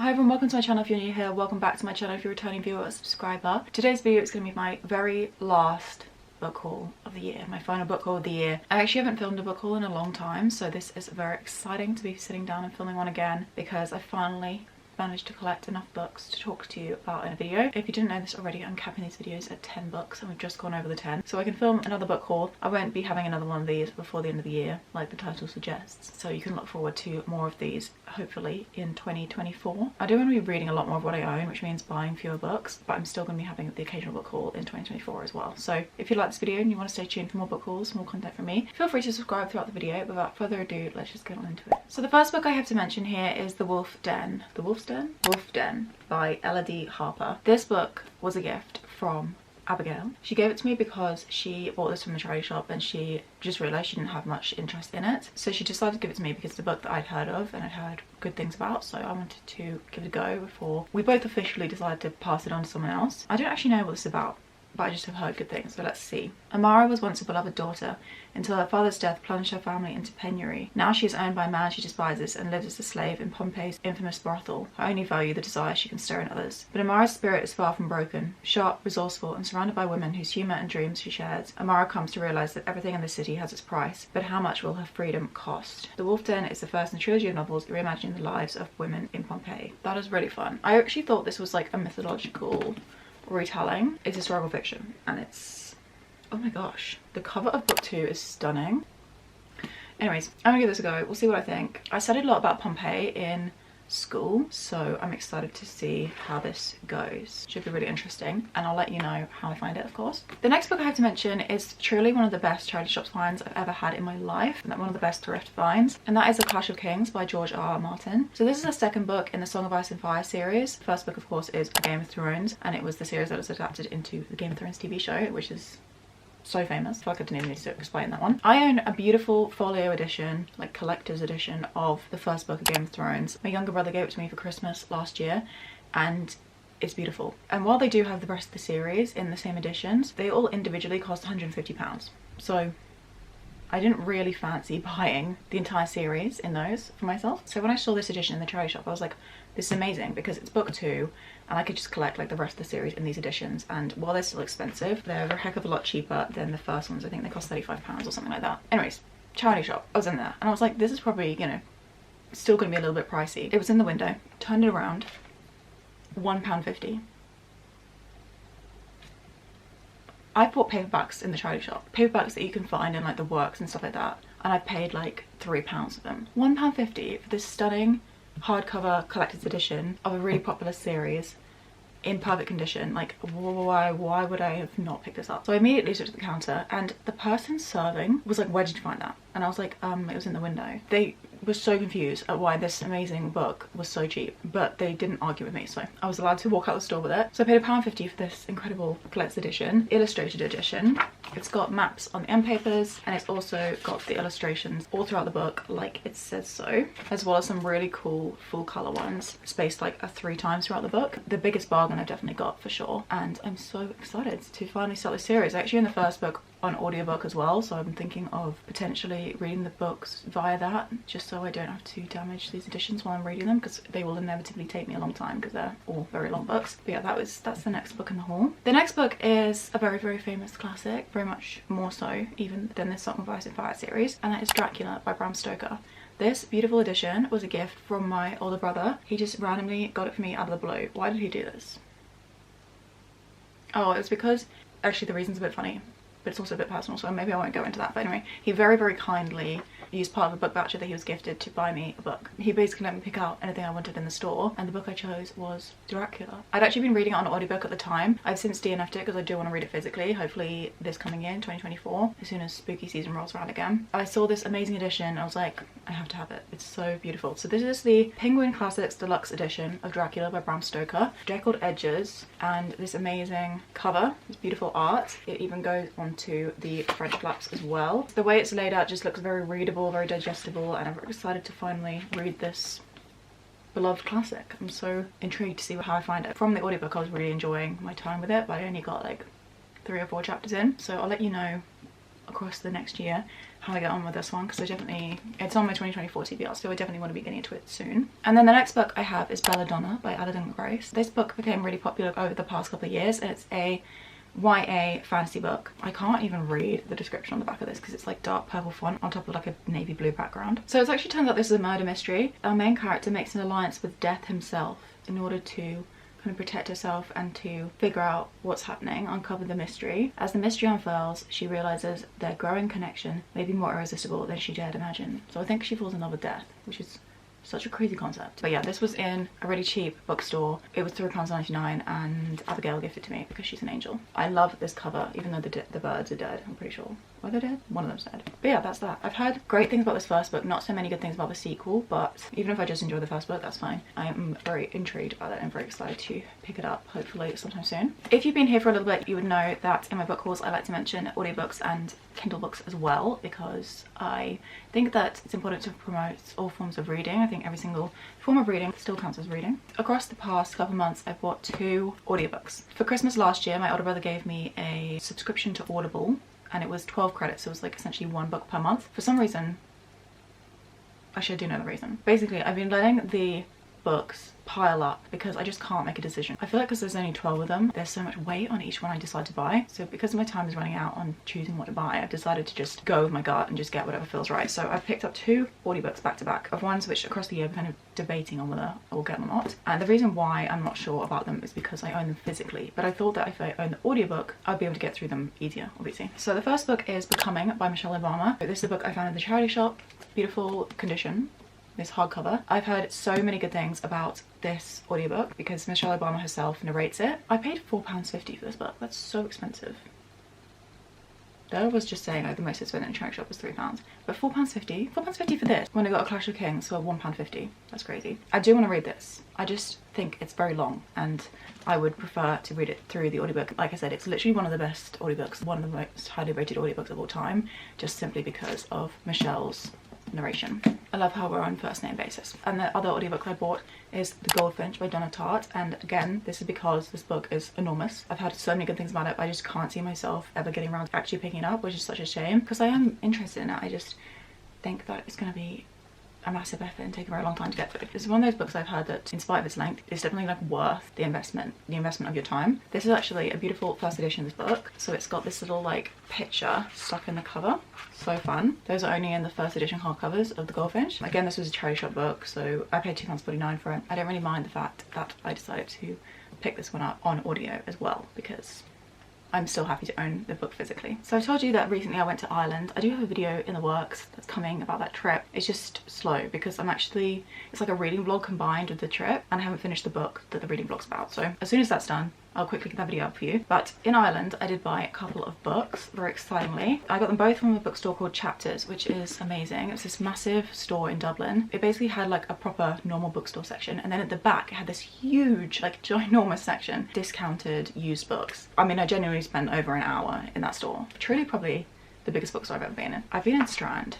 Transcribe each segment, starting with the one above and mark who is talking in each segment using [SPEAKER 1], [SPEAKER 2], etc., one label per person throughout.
[SPEAKER 1] Hi everyone, welcome to my channel if you're new here, welcome back to my channel if you're a returning viewer or subscriber. Today's video is going to be my very last book haul of the year, my final book haul of the year. I actually haven't filmed a book haul in a long time, so this is very exciting to be sitting down and filming one again because I finally managed to collect enough books to talk to you about in a video. If you didn't know this already, I'm capping these videos at 10 books and we've just gone over the 10, so I can film another book haul. I won't be having another one of these before the end of the year like the title suggests, so you can look forward to more of these hopefully in 2024. I do want to be reading a lot more of what I own, which means buying fewer books, but I'm still going to be having the occasional book haul in 2024 as well. So if you like this video and you want to stay tuned for more book hauls, more content from me, feel free to subscribe throughout the video. But without further ado, let's just get on into it. So the first book I have to mention here is The Wolf Den. The Wolf's Den? Wolf Den by Elodie Harper. This book was a gift from Abigail. She gave it to me because she bought this from the charity shop and she just realised she didn't have much interest in it. So she decided to give it to me because it's a book that I'd heard of and I'd heard good things about, so I wanted to give it a go before we both officially decided to pass it on to someone else. I don't actually know what this is about, but I just have heard good things, so let's see. Amara was once a beloved daughter until her father's death plunged her family into penury. Now she is owned by a man she despises and lives as a slave in Pompey's infamous brothel, her only value the desire she can stir in others. But Amara's spirit is far from broken. Sharp, resourceful, and surrounded by women whose humour and dreams she shares, Amara comes to realise that everything in the city has its price, but how much will her freedom cost? The Wolf Den is the first in a trilogy of novels reimagining the lives of women in Pompeii. That is really fun. I actually thought this was like a mythological retelling. It's historical fiction and it's, oh my gosh, the cover of book 2 is stunning. Anyways, I'm gonna give this a go. We'll see what I think. I studied a lot about Pompeii in school, so I'm excited to see how this goes. Should be really interesting, and I'll let you know how I find it, of course. The next book I have to mention is truly one of the best charity shops finds I've ever had in my life, and one of the best thrift finds, and that is A Clash of Kings by George R.R. Martin. So this is the second book in the Song of Ice and Fire series. The first book, of course, is Game of Thrones, and it was the series that was adapted into the Game of Thrones TV show, which is so famous. I feel like I didn't even need to explain that one. I own a beautiful folio edition, like collector's edition, of the first book of Game of Thrones. My younger brother gave it to me for Christmas last year and it's beautiful. And while they do have the rest of the series in the same editions, they all individually cost £150. So I didn't really fancy buying the entire series in those for myself. So when I saw this edition in the charity shop, I was like, this is amazing because it's book 2 and I could just collect like the rest of the series in these editions, and while they're still expensive, they're a heck of a lot cheaper than the first ones. I think they cost £35 or something like that. Anyways, charity shop, I was in there and I was like, this is probably, you know, still gonna be a little bit pricey. It was in the window, turned it around, £1.50. I bought paperbacks in the charity shop, paperbacks that you can find in like the Works and stuff like that, and I paid like £3 for them. £1.50 for this stunning hardcover collector's edition of a really popular series in perfect condition. Like, why would I have not picked this up? So I immediately took to the counter and the person serving was like, where did you find that? And I was like, it was in the window. They were so confused at why this amazing book was so cheap, but they didn't argue with me, so I was allowed to walk out the store with it. So I paid £1.50 for this incredible collector's edition, illustrated edition. It's got maps on the end papers and it's also got the illustrations all throughout the book like it says so, as well as some really cool full colour ones spaced like 3 times throughout the book. The biggest bargain I've definitely got for sure, and I'm so excited to finally start this series. Actually in the first book on audiobook as well, so I'm thinking of potentially reading the books via that, just so I don't have to damage these editions while I'm reading them, because they will inevitably take me a long time because they're all very long books. But yeah, that's the next book in the haul. The next book is a very, very famous classic, very much more so even than the Song of Ice and Fire series, and that is Dracula by Bram Stoker. This beautiful edition was a gift from my older brother. He just randomly got it for me out of the blue. Why did he do this? Oh, it's because, actually the reason's a bit funny, but it's also a bit personal, so maybe I won't go into that. But anyway, he very, very kindly used part of a book voucher that he was gifted to buy me a book. He basically let me pick out anything I wanted in the store, and the book I chose was Dracula. I'd actually been reading it on audiobook at the time. I've since DNF'd it because I do want to read it physically, hopefully this coming year in 2024, as soon as spooky season rolls around again. I saw this amazing edition, I was like, I have to have it. It's so beautiful. So this is the Penguin Classics Deluxe Edition of Dracula by Bram Stoker. Deckled edges and this amazing cover, this beautiful art. It even goes onto the French flaps as well. The way it's laid out just looks very readable, very digestible, and I'm very excited to finally read this beloved classic. I'm so intrigued to see how I find it. From the audiobook I was really enjoying my time with it, but I only got like 3 or 4 chapters in, so I'll let you know across the next year how I get on with this one, because it's on my 2024 TBR, so I definitely want to be getting into it soon. And then the next book I have is Belladonna by Adelyn. This book became really popular over the past couple of years, and it's a YA fantasy book. I can't even read the description on the back of this because it's like dark purple font on top of like a navy blue background. So it actually turns out this is a murder mystery. Our main character makes an alliance with Death himself in order to kind of protect herself and to figure out what's happening, uncover the mystery. As the mystery unfurls, she realizes their growing connection may be more irresistible than she dared imagine. So I think she falls in love with Death, which is such a crazy concept. But yeah, this was in a really cheap bookstore. It was £3.99 and Abigail gifted it to me because she's an angel. I love this cover, even though the birds are dead, I'm pretty sure. Were they dead? One of them's dead. But yeah, that's that. I've heard great things about this first book, not so many good things about the sequel, but even if I just enjoy the first book, that's fine. I am very intrigued by that and very excited to pick it up, hopefully sometime soon. If you've been here for a little bit, you would know that in my book hauls, I like to mention audiobooks and Kindle books as well, because I think that it's important to promote all forms of reading. I think every single form of reading still counts as reading. Across the past couple months, I've bought 2 audiobooks. For Christmas last year, my older brother gave me a subscription to Audible, and it was 12 credits, so it was like essentially 1 book per month. For some reason, actually I do know the reason. Basically, I've been letting the books pile up because I just can't make a decision. I feel like because there's only 12 of them, there's so much weight on each one I decide to buy. So because my time is running out on choosing what to buy, I've decided to just go with my gut and just get whatever feels right. So I've picked up 2 audiobooks back to back of ones which across the year I'm kind of debating on whether I will get them or not. And the reason why I'm not sure about them is because I own them physically, but I thought that if I own the audiobook, I'd be able to get through them easier, obviously. So the first book is Becoming by Michelle Obama. This is a book I found in the charity shop. Beautiful condition. This hardcover. I've heard so many good things about this audiobook because Michelle Obama herself narrates it. I paid £4.50 for this book. That's so expensive. There I was just saying like the most expensive in a charity shop was £3, but £4.50? £4.50 for this when I got a Clash of Kings for £1.50. That's crazy. I do want to read this. I just think it's very long and I would prefer to read it through the audiobook. Like I said, it's literally one of the best audiobooks, one of the most highly rated audiobooks of all time, just simply because of Michelle's narration. I love how we're on first name basis. And the other audiobook I bought is The Goldfinch by Donna Tartt, and again this is because this book is enormous. I've heard so many good things about it, but I just can't see myself ever getting around to actually picking it up, which is such a shame because I am interested in it. I just think that it's going to be a massive effort and take a very long time to get through. It's one of those books I've heard that, in spite of its length, is definitely like worth the investment of your time. This is actually a beautiful first edition of this book. So it's got this little like picture stuck in the cover. So fun. Those are only in the first edition hardcovers of The Goldfinch. Again, this was a charity shop book, so I paid £2.49 for it. I don't really mind the fact that I decided to pick this one up on audio as well because I'm still happy to own the book physically. So I told you that recently I went to Ireland. I do have a video in the works that's coming about that trip. It's just slow because it's like a reading vlog combined with the trip, and I haven't finished the book that the reading vlog's about. So as soon as that's done, I'll quickly get that video up for you. But in Ireland, I did buy a couple of books, very excitingly. I got them both from a bookstore called Chapters, which is amazing. It's this massive store in Dublin. It basically had like a proper normal bookstore section, and then at the back it had this huge, like ginormous section, discounted used books. I mean, I genuinely spent over an hour in that store. Truly probably the biggest bookstore I've ever been in. I've been in Strand,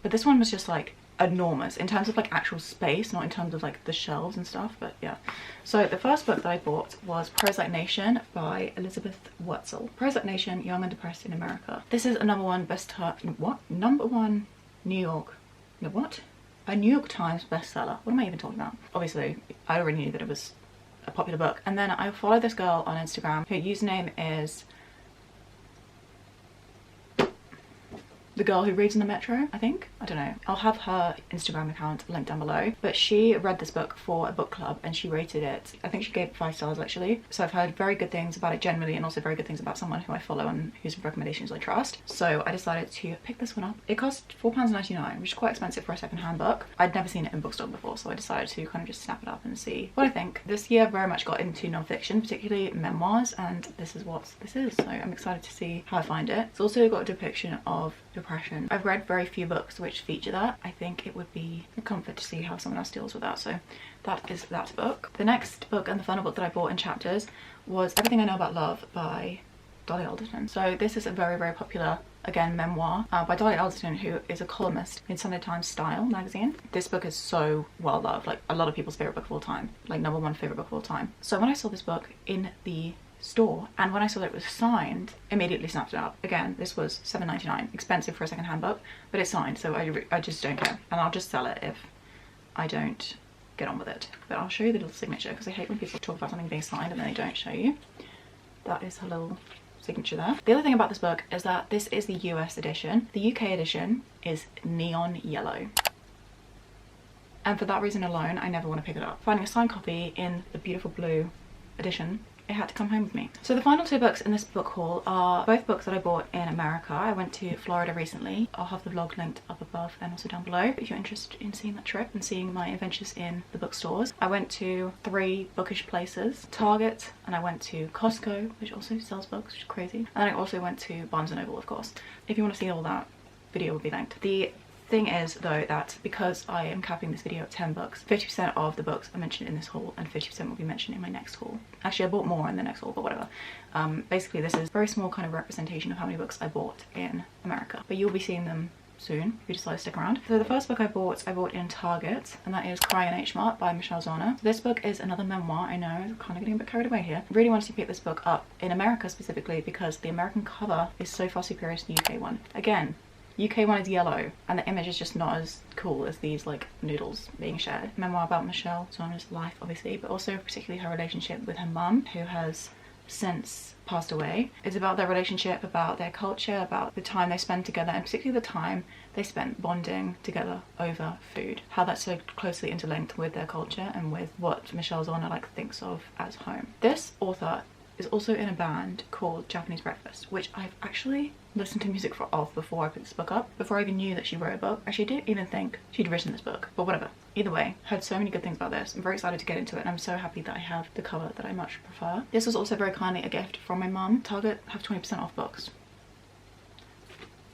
[SPEAKER 1] but this one was just like enormous in terms of like actual space, not in terms of like the shelves and stuff, but yeah. So the first book that I bought was Prozac Nation by Elizabeth Wurtzel. Prozac Nation, Young and Depressed in America. This is a number one New York, no what? A New York Times bestseller. What am I even talking about? Obviously, I already knew that it was a popular book. And then I followed this girl on Instagram. Her username is The Girl Who Reads in the Metro, I think. I don't know. I'll have her Instagram account linked down below. But she read this book for a book club and she rated it. I think she gave it 5 stars actually. So I've heard very good things about it generally, and also very good things about someone who I follow and whose recommendations I trust. So I decided to pick this one up. It cost £4.99, which is quite expensive for a second-hand book. I'd never seen it in bookstore before, so I decided to kind of just snap it up and see what I think. This year very much got into non-fiction, particularly memoirs, and this is what this is. So I'm excited to see how I find it. It's also got a depiction of depression. I've read very few books which feature that. I think it would be a comfort to see how someone else deals with that. So that is that book. The next book and the final book that I bought in Chapters was Everything I Know About Love by Dolly Alderton. So this is a very, very popular, again, memoir by Dolly Alderton, who is a columnist in Sunday Times Style magazine. This book is so well loved, like a lot of people's favorite book of all time, like #1 favorite book of all time. So when I saw this book in the store, and when I saw that it was signed, immediately snapped it up. Again, this was $7.99, expensive for a second-hand book, but it's signed, so I just don't care, and I'll just sell it if I don't get on with it. But I'll show you the little signature, because I hate when people talk about something being signed and then they don't show you. That is her little signature there. The other thing about this book is that this is the US edition. The UK edition is neon yellow, and for that reason alone I never want to pick it up. Finding a signed copy in the beautiful blue edition, it had to come home with me. So the final two books in this book haul are both books that I bought in America. I went to Florida recently. I'll have the vlog linked up above and also down below if you're interested in seeing that trip and seeing my adventures in the bookstores. I went to 3 bookish places: Target, and I went to Costco, which also sells books, which is crazy, and then I also went to Barnes & Noble, of course. If you want to see all that, video will be linked. The thing is though that because I am capping this video at 10 books, 50% of the books are mentioned in this haul and 50% will be mentioned in my next haul. Actually, I bought more in the next haul, but whatever. Basically this is a very small kind of representation of how many books I bought in America, but you'll be seeing them soon if you decide to stick around. So the first book I bought in Target, and that is Cry in H Mart by Michelle Zauner. This book is another memoir. I know, I'm kind of getting a bit carried away here. I really wanted to pick this book up in America specifically because the American cover is so far superior to the UK one. Again, UK one is yellow and the image is just not as cool as these like noodles being shared. Memoir about Michelle Zauner's life obviously, but also particularly her relationship with her mum, who has since passed away. It's about their relationship, about their culture, about the time they spend together, and particularly the time they spent bonding together over food. How that's so closely interlinked with their culture and with what Michelle Zauner like thinks of as home. This author is also in a band called Japanese Breakfast, which I've actually listened to music of before I put this book up, before I even knew that she wrote a book. Actually, I didn't even think she'd written this book, but whatever. Either way, heard so many good things about this. I'm very excited to get into it, and I'm so happy that I have the cover that I much prefer. This was also very kindly a gift from my mum. Target have 20% off books.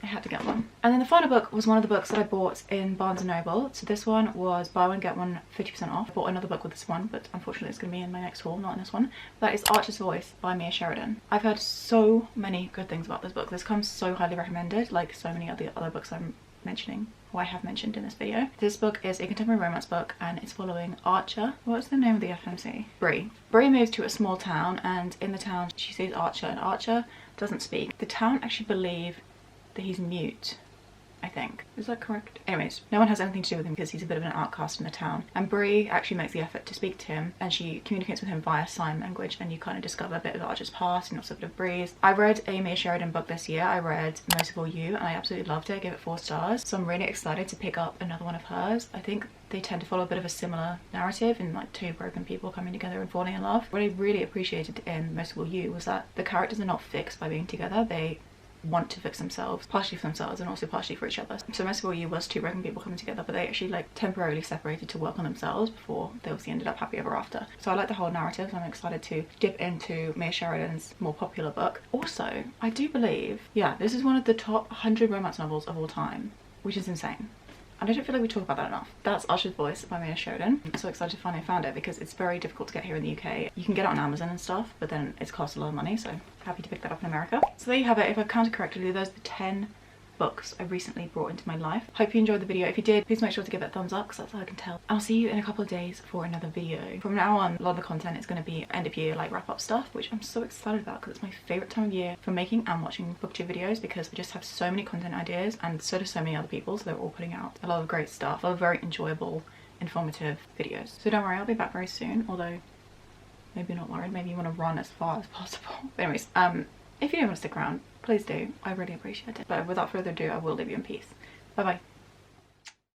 [SPEAKER 1] I had to get one. And then the final book was one of the books that I bought in Barnes & Noble. So this one was buy one get one 50% off. I bought another book with this one, but unfortunately it's going to be in my next haul, not in this one. That is Archer's Voice by Mia Sheridan. I've heard so many good things about this book. This comes so highly recommended, like so many of the other books I'm mentioning, or I have mentioned in this video. This book is a contemporary romance book and it's following Archer. What's the name of the FMC? Bree. Bree moves to a small town, and in the town she sees Archer, and Archer doesn't speak. The town actually believe that he's mute, I think. Is that correct? Anyways, no one has anything to do with him because he's a bit of an outcast in the town. And Bree actually makes the effort to speak to him, and she communicates with him via sign language, and you kind of discover a bit of Archer's past and also a bit of Bree's. I read a Mia Sheridan book this year. I read Most of All You, and I absolutely loved it. I gave it 4 stars. So I'm really excited to pick up another one of hers. I think they tend to follow a bit of a similar narrative in like 2 broken people coming together and falling in love. What I really appreciated in Most of All You was that the characters are not fixed by being together. They want to fix themselves, partially for themselves and also partially for each other. So Most of All You was 2 broken people coming together, but they actually like temporarily separated to work on themselves before they obviously ended up happy ever after. So I like the whole narrative, so I'm excited to dip into Mia Sheridan's more popular book. Also, I do believe, yeah, this is one of the top 100 romance novels of all time, which is insane. And I don't feel like we talk about that enough. That's Archer's Voice by Mia Sheridan. I'm so excited to finally found it because it's very difficult to get here in the UK. You can get it on Amazon and stuff, but then it's cost a lot of money, so happy to pick that up in America. So there you have it. If I've counted correctly, those are the 10 books I recently brought into my life. Hope you enjoyed the video. If you did, please make sure to give it a thumbs up because that's how I can tell. I'll see you in a couple of days for another video. From now on, a lot of the content is going to be end of year like wrap up stuff, which I'm so excited about because it's my favourite time of year for making and watching booktube videos because I just have so many content ideas, and so do so many other people, so they're all putting out a lot of great stuff, a lot of very enjoyable, informative videos. So don't worry, I'll be back very soon, although maybe you're not worried, maybe you want to run as far as possible. But anyways, if you do want to stick around, please do. I really appreciate it. But without further ado, I will leave you in peace. Bye bye.